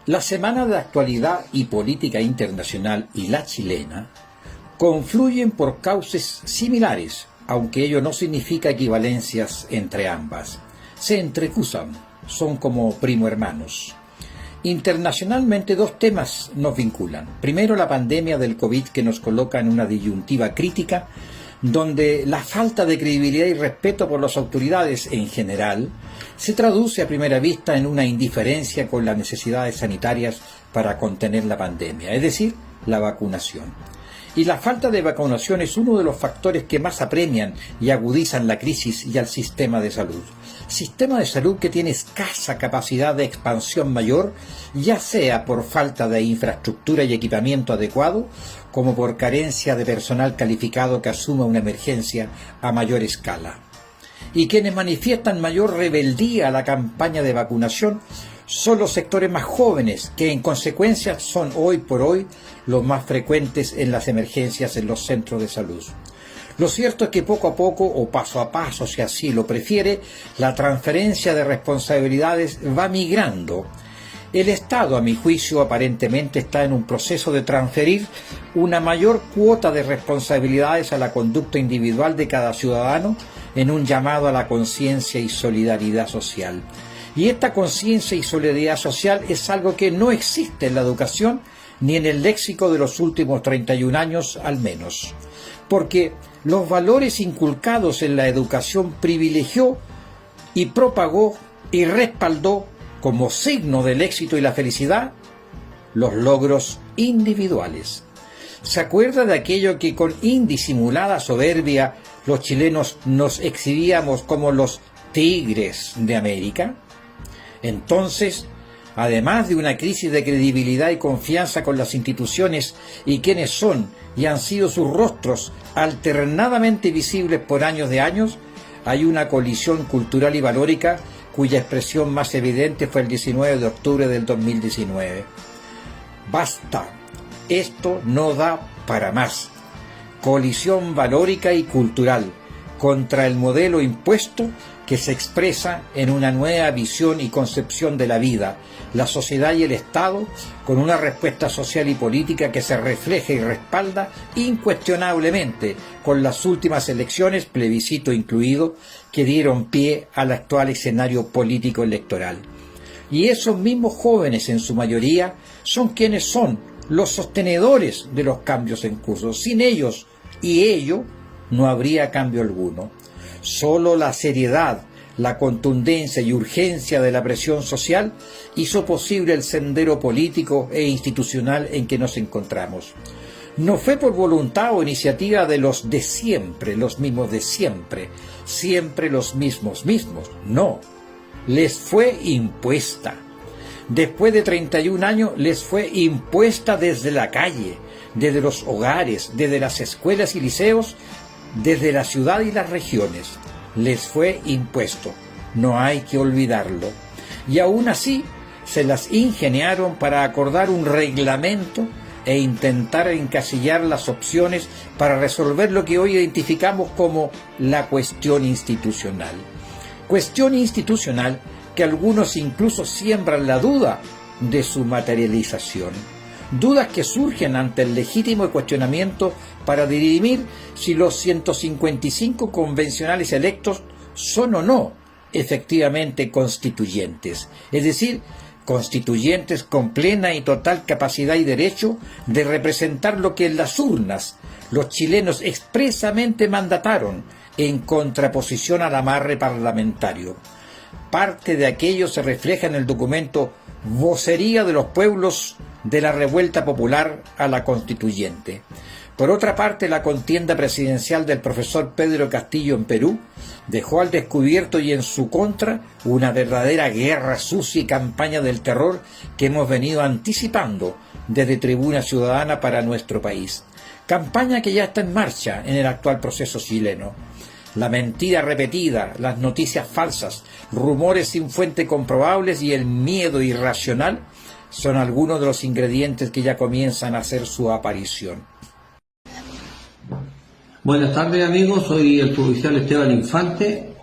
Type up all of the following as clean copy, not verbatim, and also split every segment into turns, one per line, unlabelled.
La Semana de Actualidad y Política Internacional y la chilena confluyen por causas similares, aunque ello no significa equivalencias entre ambas. Se entrecruzan, son como primo hermanos. Internacionalmente dos temas nos vinculan. Primero, la pandemia del COVID, que nos coloca en una disyuntiva crítica, donde la falta de credibilidad y respeto por las autoridades en general se traduce a primera vista en una indiferencia con las necesidades sanitarias para contener la pandemia, es decir, la vacunación. Y la falta de vacunación es uno de los factores que más apremian y agudizan la crisis y al sistema de salud. Sistema de salud que tiene escasa capacidad de expansión mayor, ya sea por falta de infraestructura y equipamiento adecuado, como por carencia de personal calificado que asuma una emergencia a mayor escala. Y quienes manifiestan mayor rebeldía a la campaña de vacunación son los sectores más jóvenes, que en consecuencia son hoy por hoy los más frecuentes en las emergencias en los centros de salud. Lo cierto es que poco a poco, o paso a paso, si así lo prefiere, la transferencia de responsabilidades va migrando. El Estado, a mi juicio, aparentemente está en un proceso de transferir una mayor cuota de responsabilidades a la conducta individual de cada ciudadano en un llamado a la conciencia y solidaridad social. Y esta conciencia y solidaridad social es algo que no existe en la educación ni en el léxico de los últimos 31 años al menos. Porque los valores inculcados en la educación privilegió y propagó y respaldó como signo del éxito y la felicidad los logros individuales. ¿Se acuerda de aquello que con indisimulada soberbia los chilenos nos exhibíamos como los tigres de América? Entonces, además de una crisis de credibilidad y confianza con las instituciones y quienes son y han sido sus rostros alternadamente visibles por años de años, hay una colisión cultural y valórica cuya expresión más evidente fue el 19 de octubre del 2019. Basta, esto no da para más. Colisión valórica y cultural contra el modelo impuesto que se expresa en una nueva visión y concepción de la vida, la sociedad y el Estado, con una respuesta social y política que se refleja y respalda incuestionablemente con las últimas elecciones, plebiscito incluido, que dieron pie al actual escenario político electoral. Y esos mismos jóvenes, en su mayoría, son quienes son los sostenedores de los cambios en curso. Sin ellos y ello no habría cambio alguno. Solo la seriedad, la contundencia y urgencia de la presión social hizo posible el sendero político e institucional en que nos encontramos. No fue por voluntad o iniciativa de los de siempre, los mismos de siempre, siempre los mismos, no. Les fue impuesta. Después de 31 años les fue impuesta desde la calle, desde los hogares, desde las escuelas y liceos, desde la ciudad y las regiones. Les fue impuesto, no hay que olvidarlo. Y aún así se las ingeniaron para acordar un reglamento e intentar encasillar las opciones para resolver lo que hoy identificamos como la cuestión institucional. Cuestión institucional que algunos incluso siembran la duda de su materialización. Dudas que surgen ante el legítimo cuestionamiento para dirimir si los 155 convencionales electos son o no efectivamente constituyentes, es decir, constituyentes con plena y total capacidad y derecho de representar lo que en las urnas los chilenos expresamente mandataron en contraposición al amarre parlamentario. Parte de aquello se refleja en el documento Vocería de los Pueblos de la Revuelta Popular a la Constituyente. Por otra parte, la contienda presidencial del profesor Pedro Castillo en Perú dejó al descubierto y en su contra una verdadera guerra sucia y campaña del terror que hemos venido anticipando desde Tribuna Ciudadana para nuestro país. Campaña que ya está en marcha en el actual proceso chileno. La mentira repetida, las noticias falsas, rumores sin fuente comprobables y el miedo irracional son algunos de los ingredientes que ya comienzan a hacer su aparición.
Buenas tardes amigos, soy el provincial Esteban Infante.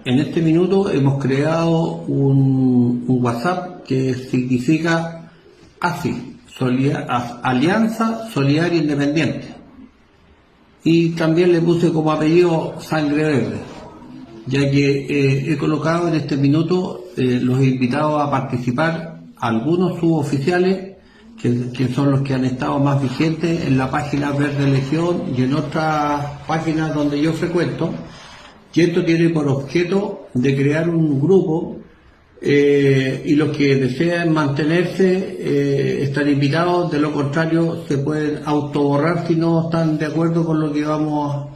en este minuto hemos creado un WhatsApp que significa ASI, Alianza Solidaria Independiente. Y también le puse como apellido Sangre Verde, ya que he colocado en este minuto los invitados a participar, algunos suboficiales, que son los que han estado más vigentes en la página Verde Legión y en otras páginas donde yo frecuento, y esto tiene por objeto de crear un grupo, y los que deseen mantenerse están invitados, de lo contrario se pueden autoborrar si no están de acuerdo con lo que vamos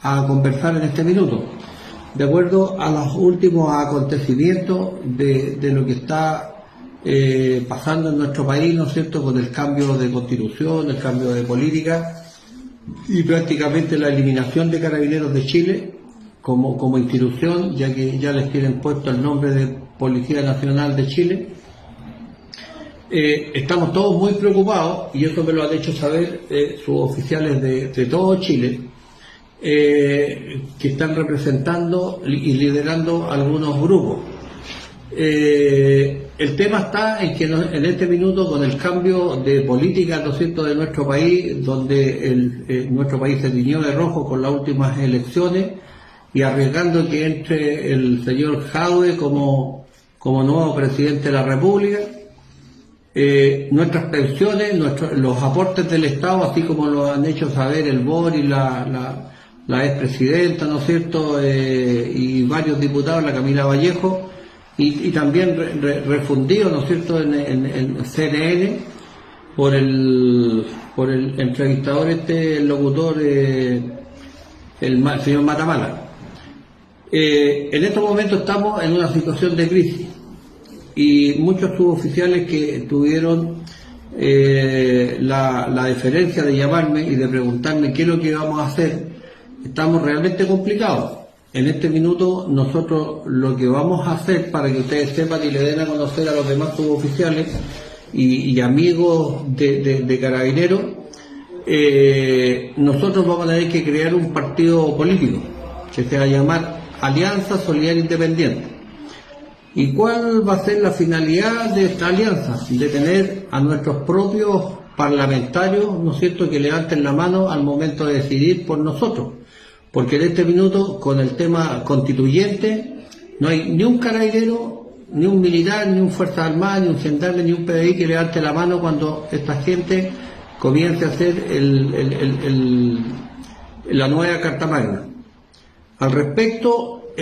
a conversar en este minuto. De acuerdo a los últimos acontecimientos de lo que está pasando en nuestro país, ¿no es cierto?, con el cambio de constitución, el cambio de política y prácticamente la eliminación de Carabineros de Chile como institución, ya que ya les tienen puesto el nombre de Policía Nacional de Chile. Estamos todos muy preocupados, y eso me lo han hecho saber suboficiales de todo Chile, que están representando y liderando algunos grupos. El tema está en que en este minuto, con el cambio de política, ¿no es cierto?, de nuestro país, donde nuestro país se tiñó de rojo con las últimas elecciones, y arriesgando que entre el señor Jadwe como nuevo presidente de la República, nuestras pensiones, los aportes del Estado, así como lo han hecho saber el BOR y la expresidenta, ¿no es cierto?, y varios diputados, la Camila Vallejo, y también refundido, ¿no es cierto?, en CNN por el entrevistador el locutor, el señor Matamala. En estos momentos estamos en una situación de crisis, y muchos suboficiales que tuvieron la deferencia de llamarme y de preguntarme qué es lo que vamos a hacer, estamos realmente complicados. En este minuto nosotros lo que vamos a hacer, para que ustedes sepan y le den a conocer a los demás suboficiales y amigos de Carabineros, nosotros vamos a tener que crear un partido político que se va a llamar Alianza Solidaria Independiente. ¿Y cuál va a ser la finalidad de esta alianza? De tener a nuestros propios parlamentarios, ¿no es cierto?, que levanten la mano al momento de decidir por nosotros. Porque en este minuto, con el tema constituyente, no hay ni un carabinero, ni un militar, ni un Fuerzas Armadas, ni un gendarme, ni un PDI que levante la mano cuando esta gente comience a hacer la nueva Carta Magna. Al respecto,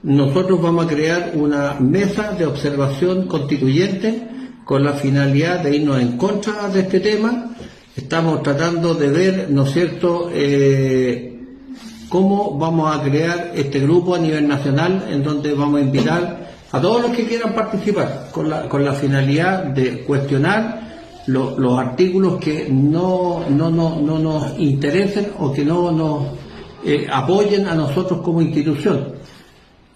nosotros vamos a crear una mesa de observación constituyente con la finalidad de irnos en contra de este tema. Estamos tratando de ver, ¿no es cierto?, cómo vamos a crear este grupo a nivel nacional, en donde vamos a invitar a todos los que quieran participar, con la finalidad de cuestionar los artículos que no nos interesen o que no nos apoyen a nosotros como institución.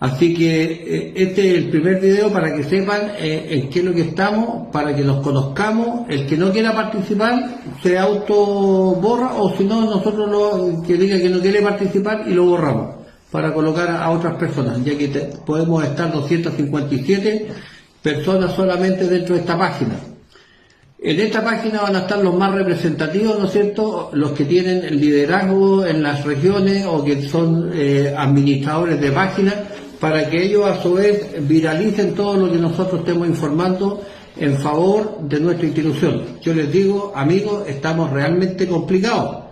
Así que este es el primer video para que sepan en qué es lo que estamos, para que nos conozcamos. El que no quiera participar se autoborra, o si no, nosotros que diga que no quiere participar y lo borramos para colocar a otras personas, ya que podemos estar 257 personas solamente dentro de esta página. En esta página van a estar los más representativos, ¿no es cierto?, los que tienen el liderazgo en las regiones o que son administradores de páginas, para que ellos a su vez viralicen todo lo que nosotros estemos informando en favor de nuestra institución. Yo les digo, amigos, estamos realmente complicados.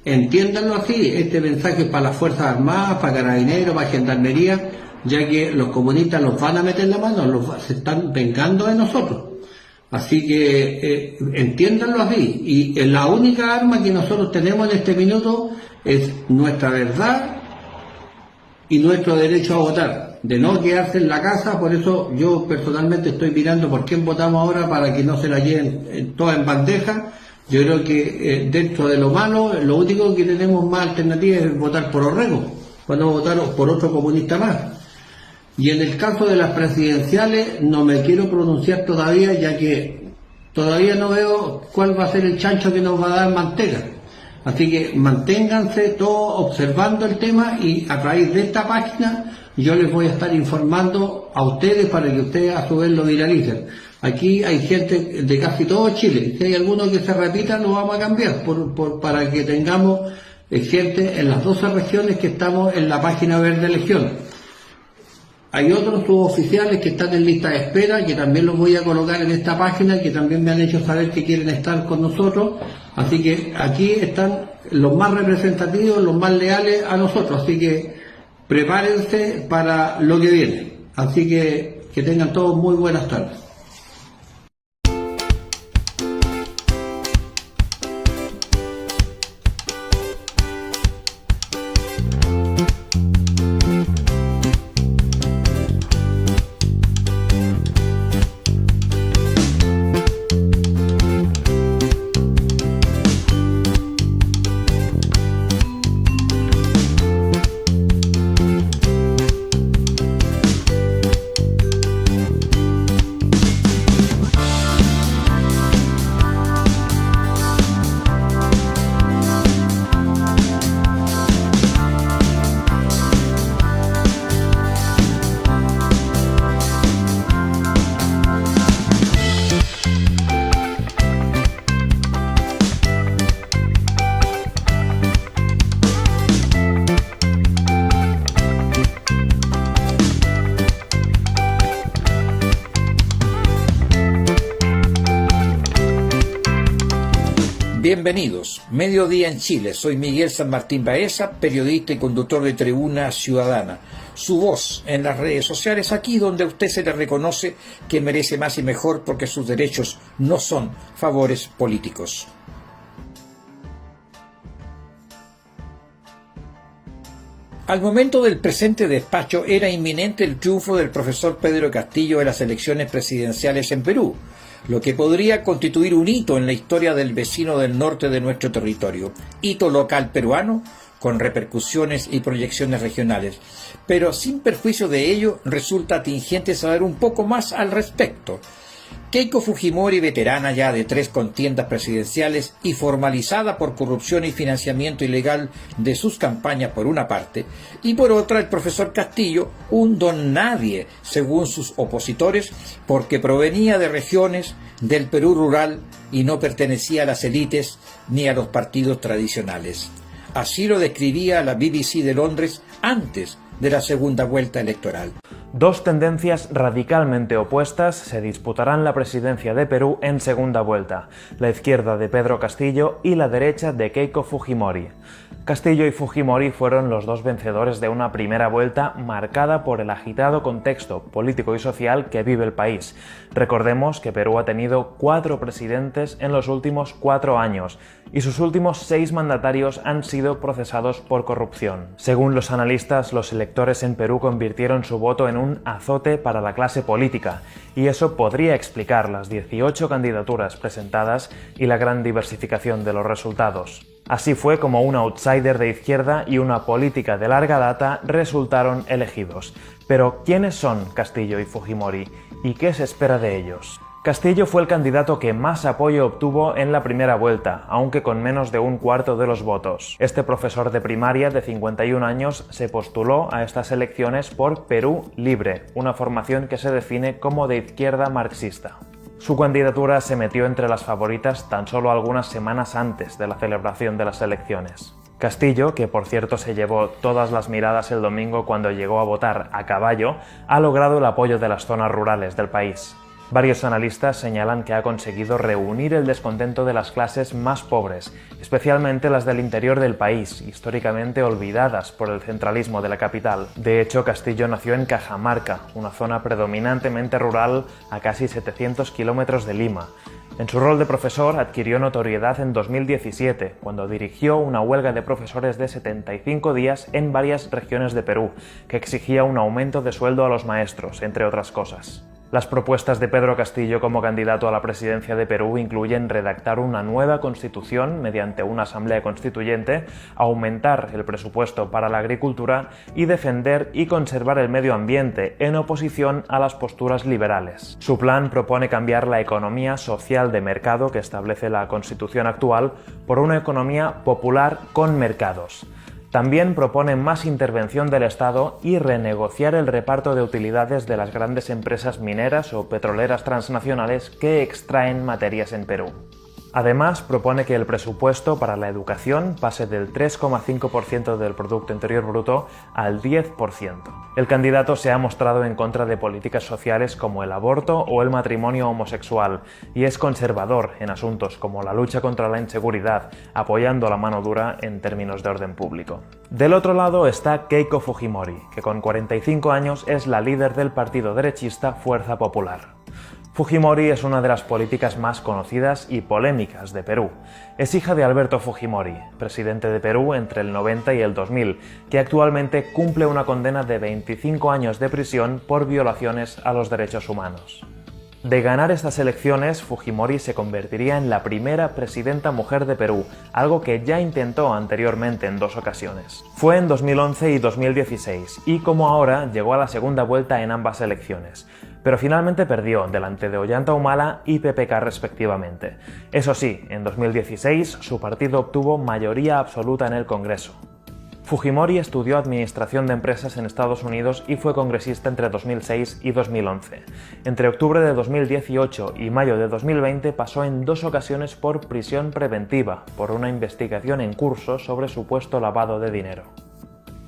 Entiéndanlo así, este mensaje es para las Fuerzas Armadas, para Carabineros, para Gendarmería, ya que los comunistas los van a meter la mano, se están vengando de nosotros. Así que entiéndanlo así, y la única arma que nosotros tenemos en este minuto es nuestra verdad y nuestro derecho a votar, de no quedarse en la casa. Por eso yo personalmente estoy mirando por quién votamos ahora, para que no se la lleven toda en bandeja. Yo creo que dentro de lo malo, lo único que tenemos más alternativa es votar por Orrego, para no votar por otro comunista más. Y en el caso de las presidenciales no me quiero pronunciar todavía, ya que todavía no veo cuál va a ser el chancho que nos va a dar manteca. Así que manténganse todos observando el tema y a través de esta página yo les voy a estar informando a ustedes para que ustedes a su vez lo viralicen. Aquí hay gente de casi todo Chile. Si hay alguno que se repita, lo vamos a cambiar para que tengamos gente en las 12 regiones que estamos en la página Verde Legión. Hay otros suboficiales que están en lista de espera, que también los voy a colocar en esta página, que también me han hecho saber que quieren estar con nosotros. Así que aquí están los más representativos, los más leales a nosotros. Así que prepárense para lo que viene. Así que tengan todos muy buenas tardes.
Bienvenidos, mediodía en Chile, soy Miguel San Martín Baeza, periodista y conductor de Tribuna Ciudadana. Su voz en las redes sociales, aquí donde a usted se le reconoce que merece más y mejor porque sus derechos no son favores políticos. Al momento del presente despacho era inminente el triunfo del profesor Pedro Castillo en las elecciones presidenciales en Perú, lo que podría constituir un hito en la historia del vecino del norte de nuestro territorio, hito local peruano con repercusiones y proyecciones regionales. Pero sin perjuicio de ello, resulta atingente saber un poco más al respecto. Keiko Fujimori, veterana ya de 3 contiendas presidenciales y formalizada por corrupción y financiamiento ilegal de sus campañas por una parte, y por otra el profesor Castillo, un don nadie según sus opositores, porque provenía de regiones del Perú rural y no pertenecía a las élites ni a los partidos tradicionales. Así lo describía la BBC de Londres antes de la segunda vuelta electoral.
Dos tendencias radicalmente opuestas se disputarán la presidencia de Perú en segunda vuelta, la izquierda de Pedro Castillo y la derecha de Keiko Fujimori. Castillo y Fujimori fueron los dos vencedores de una primera vuelta marcada por el agitado contexto político y social que vive el país. Recordemos que Perú ha tenido 4 presidentes en los últimos 4 años y sus últimos 6 mandatarios han sido procesados por corrupción. Según los analistas, los electores en Perú convirtieron su voto en un azote para la clase política, y eso podría explicar las 18 candidaturas presentadas y la gran diversificación de los resultados. Así fue como un outsider de izquierda y una política de larga data resultaron elegidos. Pero, ¿quiénes son Castillo y Fujimori? ¿Y qué se espera de ellos? Castillo fue el candidato que más apoyo obtuvo en la primera vuelta, aunque con menos de un cuarto de los votos. Este profesor de primaria de 51 años se postuló a estas elecciones por Perú Libre, una formación que se define como de izquierda marxista. Su candidatura se metió entre las favoritas tan solo algunas semanas antes de la celebración de las elecciones. Castillo, que por cierto se llevó todas las miradas el domingo cuando llegó a votar a caballo, ha logrado el apoyo de las zonas rurales del país. Varios analistas señalan que ha conseguido reunir el descontento de las clases más pobres, especialmente las del interior del país, históricamente olvidadas por el centralismo de la capital. De hecho, Castillo nació en Cajamarca, una zona predominantemente rural a casi 700 kilómetros de Lima. En su rol de profesor adquirió notoriedad en 2017, cuando dirigió una huelga de profesores de 75 días en varias regiones de Perú, que exigía un aumento de sueldo a los maestros, entre otras cosas. Las propuestas de Pedro Castillo como candidato a la presidencia de Perú incluyen redactar una nueva constitución mediante una asamblea constituyente, aumentar el presupuesto para la agricultura y defender y conservar el medio ambiente en oposición a las posturas liberales. Su plan propone cambiar la economía social de mercado que establece la constitución actual por una economía popular con mercados. También propone más intervención del Estado y renegociar el reparto de utilidades de las grandes empresas mineras o petroleras transnacionales que extraen materias en Perú. Además, propone que el presupuesto para la educación pase del 3,5% del Producto Interior Bruto al 10%. El candidato se ha mostrado en contra de políticas sociales como el aborto o el matrimonio homosexual y es conservador en asuntos como la lucha contra la inseguridad, apoyando la mano dura en términos de orden público. Del otro lado está Keiko Fujimori, que con 45 años es la líder del partido derechista Fuerza Popular. Fujimori es una de las políticas más conocidas y polémicas de Perú. Es hija de Alberto Fujimori, presidente de Perú entre el 90 y el 2000, que actualmente cumple una condena de 25 años de prisión por violaciones a los derechos humanos. De ganar estas elecciones, Fujimori se convertiría en la primera presidenta mujer de Perú, algo que ya intentó anteriormente en 2 ocasiones. Fue en 2011 y 2016, y como ahora llegó a la segunda vuelta en ambas elecciones, pero finalmente perdió delante de Ollanta Humala y PPK respectivamente. Eso sí, en 2016 su partido obtuvo mayoría absoluta en el Congreso. Fujimori estudió Administración de Empresas en Estados Unidos y fue congresista entre 2006 y 2011. Entre octubre de 2018 y mayo de 2020 pasó en 2 ocasiones por prisión preventiva por una investigación en curso sobre supuesto lavado de dinero.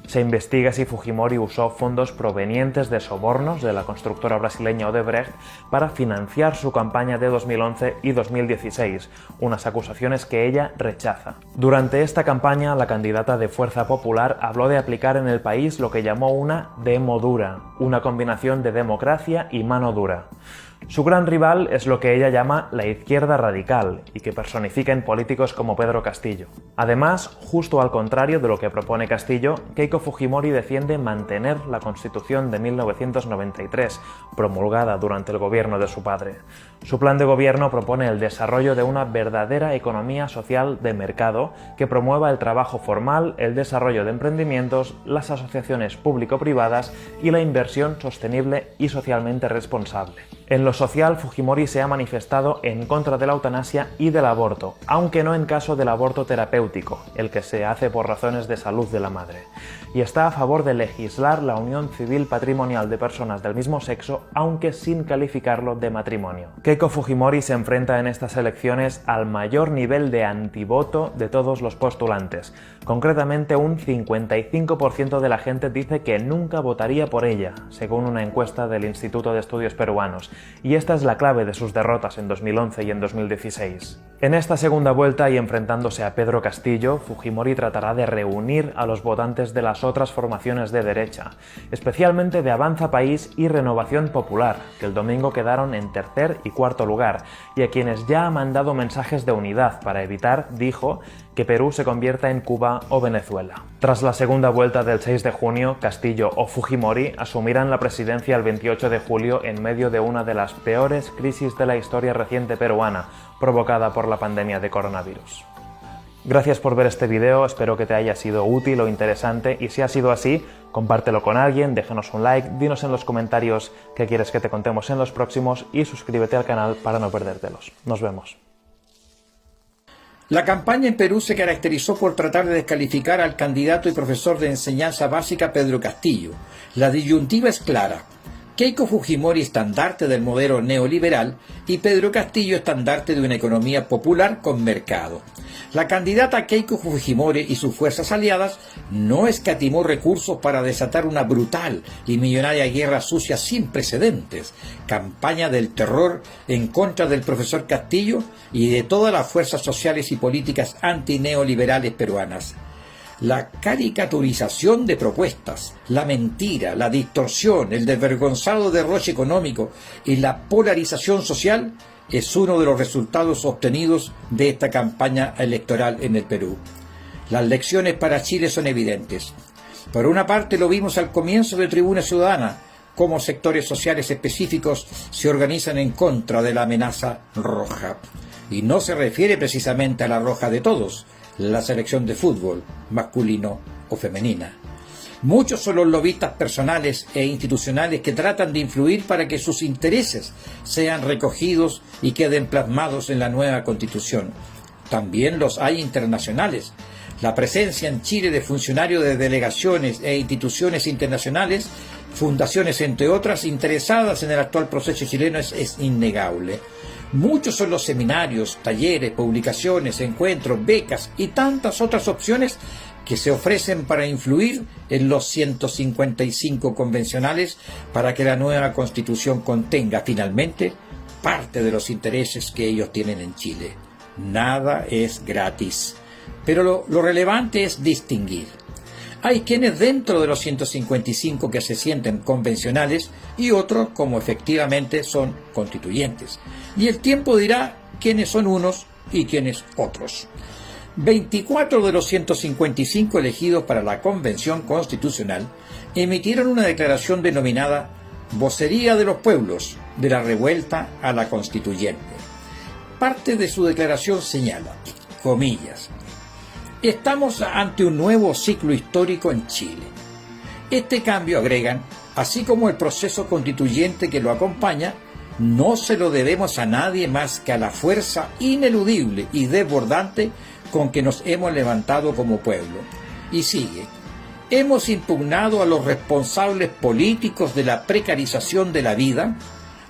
Se investiga si Fujimori usó fondos provenientes de sobornos de la constructora brasileña Odebrecht para financiar su campaña de 2011 y 2016, unas acusaciones que ella rechaza. Durante esta campaña, la candidata de Fuerza Popular habló de aplicar en el país lo que llamó una demo dura, una combinación de democracia y mano dura. Su gran rival es lo que ella llama la izquierda radical y que personifica en políticos como Pedro Castillo. Además, justo al contrario de lo que propone Castillo, Keiko Fujimori defiende mantener la Constitución de 1993, promulgada durante el gobierno de su padre. Su plan de gobierno propone el desarrollo de una verdadera economía social de mercado que promueva el trabajo formal, el desarrollo de emprendimientos, las asociaciones público-privadas y la inversión sostenible y socialmente responsable. En lo social, Fujimori se ha manifestado en contra de la eutanasia y del aborto, aunque no en caso del aborto terapéutico, el que se hace por razones de salud de la madre, y está a favor de legislar la unión civil patrimonial de personas del mismo sexo, aunque sin calificarlo de matrimonio. Keiko Fujimori se enfrenta en estas elecciones al mayor nivel de antivoto de todos los postulantes. Concretamente, un 55% de la gente dice que nunca votaría por ella, según una encuesta del Instituto de Estudios Peruanos, y esta es la clave de sus derrotas en 2011 y en 2016. En esta segunda vuelta y enfrentándose a Pedro Castillo, Fujimori tratará de reunir a los votantes de las otras formaciones de derecha, especialmente de Avanza País y Renovación Popular, que el domingo quedaron en tercer y cuarto lugar, y a quienes ya ha mandado mensajes de unidad para evitar, dijo, que Perú se convierta en Cuba o Venezuela. Tras la segunda vuelta del 6 de junio, Castillo o Fujimori asumirán la presidencia el 28 de julio en medio de una de las peores crisis de la historia reciente peruana, provocada por la pandemia de coronavirus. Gracias por ver este video, espero que te haya sido útil o interesante y si ha sido así, compártelo con alguien, déjanos un like, dinos en los comentarios qué quieres que te contemos en los próximos y suscríbete al canal para no perdértelos. Nos vemos.
La campaña en Perú se caracterizó por tratar de descalificar al candidato y profesor de enseñanza básica Pedro Castillo. La disyuntiva es clara. Keiko Fujimori, estandarte del modelo neoliberal, y Pedro Castillo, estandarte de una economía popular con mercado. La candidata Keiko Fujimori y sus fuerzas aliadas no escatimó recursos para desatar una brutal y millonaria guerra sucia sin precedentes, campaña del terror en contra del profesor Castillo y de todas las fuerzas sociales y políticas antineoliberales peruanas. La caricaturización de propuestas, la mentira, la distorsión, el desvergonzado derroche económico y la polarización social es uno de los resultados obtenidos de esta campaña electoral en el Perú. Las lecciones para Chile son evidentes. Por una parte lo vimos al comienzo de Tribuna Ciudadana, cómo sectores sociales específicos se organizan en contra de la amenaza roja. Y no se refiere precisamente a la roja de todos, la selección de fútbol, masculino o femenina. Muchos son los lobistas personales e institucionales que tratan de influir para que sus intereses sean recogidos y queden plasmados en la nueva Constitución. También los hay internacionales. La presencia en Chile de funcionarios de delegaciones e instituciones internacionales, fundaciones entre otras, interesadas en el actual proceso chileno es innegable. Muchos son los seminarios, talleres, publicaciones, encuentros, becas y tantas otras opciones que se ofrecen para influir en los 155 convencionales para que la nueva Constitución contenga finalmente parte de los intereses que ellos tienen en Chile. Nada es gratis. Pero lo relevante es distinguir. Hay quienes dentro de los 155 que se sienten convencionales y otros como efectivamente son constituyentes. Y el tiempo dirá quiénes son unos y quiénes otros. 24 de los 155 elegidos para la Convención Constitucional emitieron una declaración denominada Vocería de los Pueblos, de la Revuelta a la Constituyente. Parte de su declaración señala, comillas, estamos ante un nuevo ciclo histórico en Chile. Este cambio, agregan, así como el proceso constituyente que lo acompaña, no se lo debemos a nadie más que a la fuerza ineludible y desbordante con que nos hemos levantado como pueblo. Y sigue, hemos impugnado a los responsables políticos de la precarización de la vida,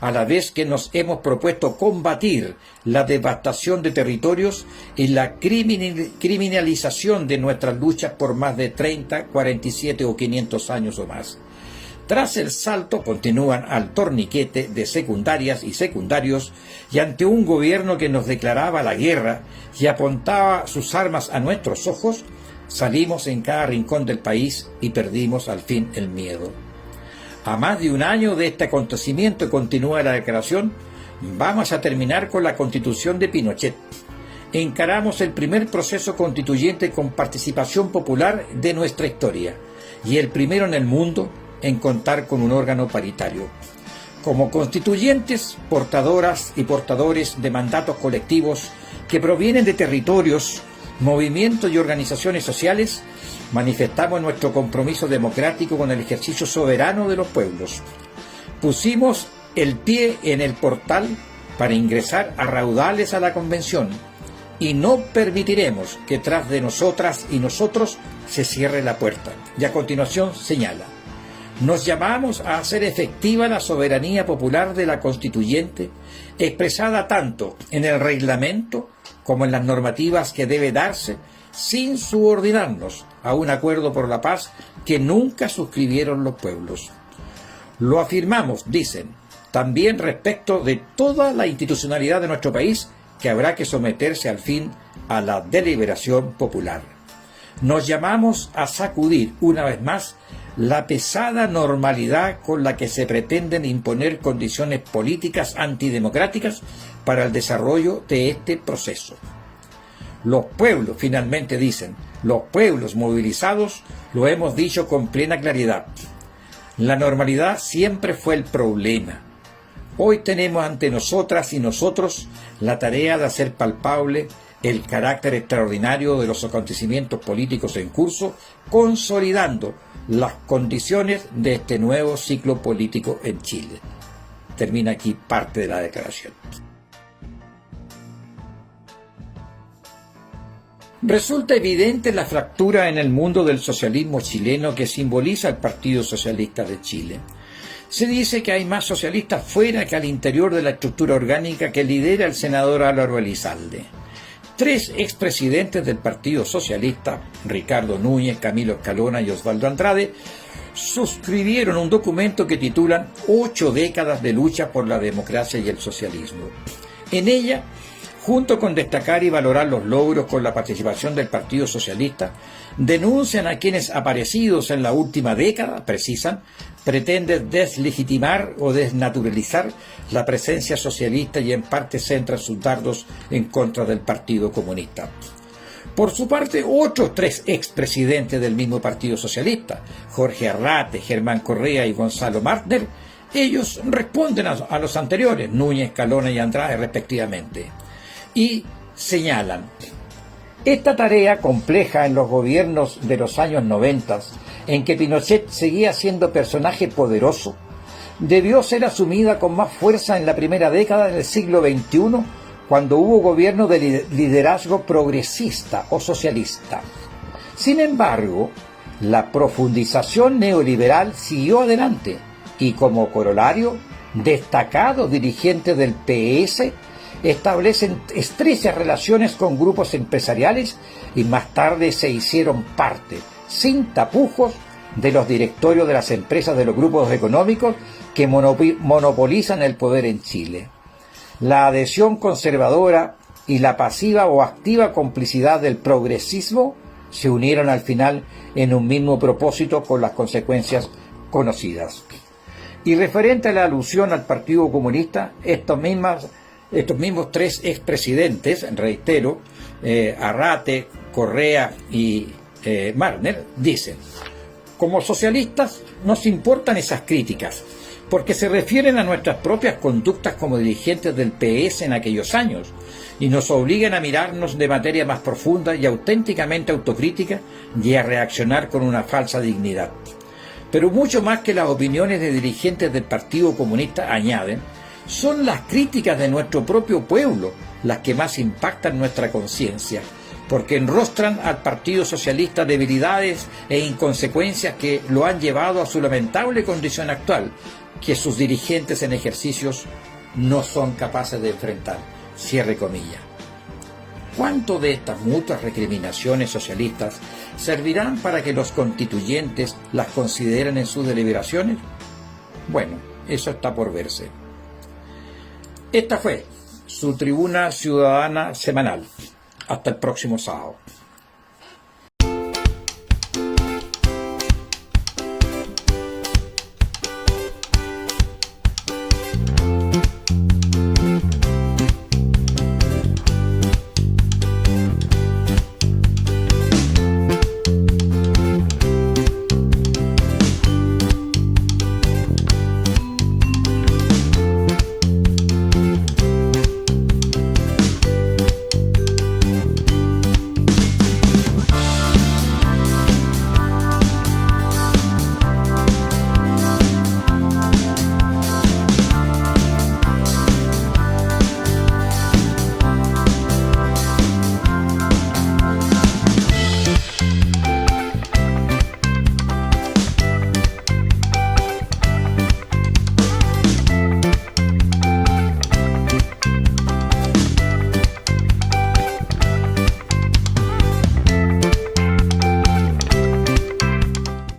a la vez que nos hemos propuesto combatir la devastación de territorios y la criminalización de nuestras luchas por más de 30, 47 o 500 años o más. Tras el salto, continúan, al torniquete de secundarias y secundarios y ante un gobierno que nos declaraba la guerra y apuntaba sus armas a nuestros ojos, salimos en cada rincón del país y perdimos al fin el miedo. A más de un año de este acontecimiento, continúa la declaración, vamos a terminar con la Constitución de Pinochet. Encaramos el primer proceso constituyente con participación popular de nuestra historia y el primero en el mundo en contar con un órgano paritario. Como constituyentes, portadoras y portadores de mandatos colectivos que provienen de territorios, movimientos y organizaciones sociales, manifestamos nuestro compromiso democrático con el ejercicio soberano de los pueblos. Pusimos el pie en el portal para ingresar a raudales a la convención y no permitiremos que tras de nosotras y nosotros se cierre la puerta. Y a continuación señala, nos llamamos a hacer efectiva la soberanía popular de la constituyente, expresada tanto en el reglamento como en las normativas que debe darse, sin subordinarnos a un acuerdo por la paz que nunca suscribieron los pueblos. Lo afirmamos, dicen, también respecto de toda la institucionalidad de nuestro país, que habrá que someterse al fin a la deliberación popular. Nos llamamos a sacudir una vez más la pesada normalidad con la que se pretenden imponer condiciones políticas antidemocráticas para el desarrollo de este proceso. Los pueblos, finalmente dicen, los pueblos movilizados, lo hemos dicho con plena claridad. La normalidad siempre fue el problema. Hoy tenemos ante nosotras y nosotros la tarea de hacer palpable el carácter extraordinario de los acontecimientos políticos en curso, consolidando las condiciones de este nuevo ciclo político en Chile. Termina aquí parte de la declaración. Resulta evidente la fractura en el mundo del socialismo chileno que simboliza el Partido Socialista de Chile. Se dice que hay más socialistas fuera que al interior de la estructura orgánica que lidera el senador Álvaro Elizalde. 3 expresidentes del Partido Socialista, Ricardo Núñez, Camilo Escalona y Osvaldo Andrade, suscribieron un documento que titulan 8 décadas de lucha por la democracia y el socialismo. En ella, junto con destacar y valorar los logros con la participación del Partido Socialista, denuncian a quienes aparecidos en la última década, precisan, pretenden deslegitimar o desnaturalizar la presencia socialista y en parte centran sus dardos en contra del Partido Comunista. Por su parte, otros 3 expresidentes del mismo Partido Socialista, Jorge Arrate, Germán Correa y Gonzalo Martner, ellos responden a los anteriores, Núñez, Escalona y Andrade respectivamente, y señalan: esta tarea compleja en los gobiernos de los años 90, en que Pinochet seguía siendo personaje poderoso, debió ser asumida con más fuerza en la primera década del siglo XXI, cuando hubo gobierno de liderazgo progresista o socialista. Sin embargo, la profundización neoliberal siguió adelante y, como corolario, destacados dirigentes del PS establecen estrechas relaciones con grupos empresariales y más tarde se hicieron parte, sin tapujos, de los directorios de las empresas de los grupos económicos que monopolizan el poder en Chile. La adhesión conservadora y la pasiva o activa complicidad del progresismo se unieron al final en un mismo propósito, con las consecuencias conocidas. Y referente a la alusión al Partido Comunista, estos mismos 3 expresidentes, reitero, Arrate, Correa y Martner, dicen: como socialistas nos importan esas críticas, porque se refieren a nuestras propias conductas como dirigentes del PS en aquellos años, y nos obligan a mirarnos de materia más profunda y auténticamente autocrítica, y a reaccionar con una falsa dignidad. Pero mucho más que las opiniones de dirigentes del Partido Comunista, añaden, son las críticas de nuestro propio pueblo las que más impactan nuestra conciencia, porque enrostran al Partido Socialista debilidades e inconsecuencias que lo han llevado a su lamentable condición actual, que sus dirigentes en ejercicios no son capaces de enfrentar. Cierre comillas. ¿Cuánto de estas mutuas recriminaciones socialistas servirán para que los constituyentes las consideren en sus deliberaciones? Bueno, eso está por verse. Esta fue su Tribuna Ciudadana Semanal. Hasta el próximo sábado.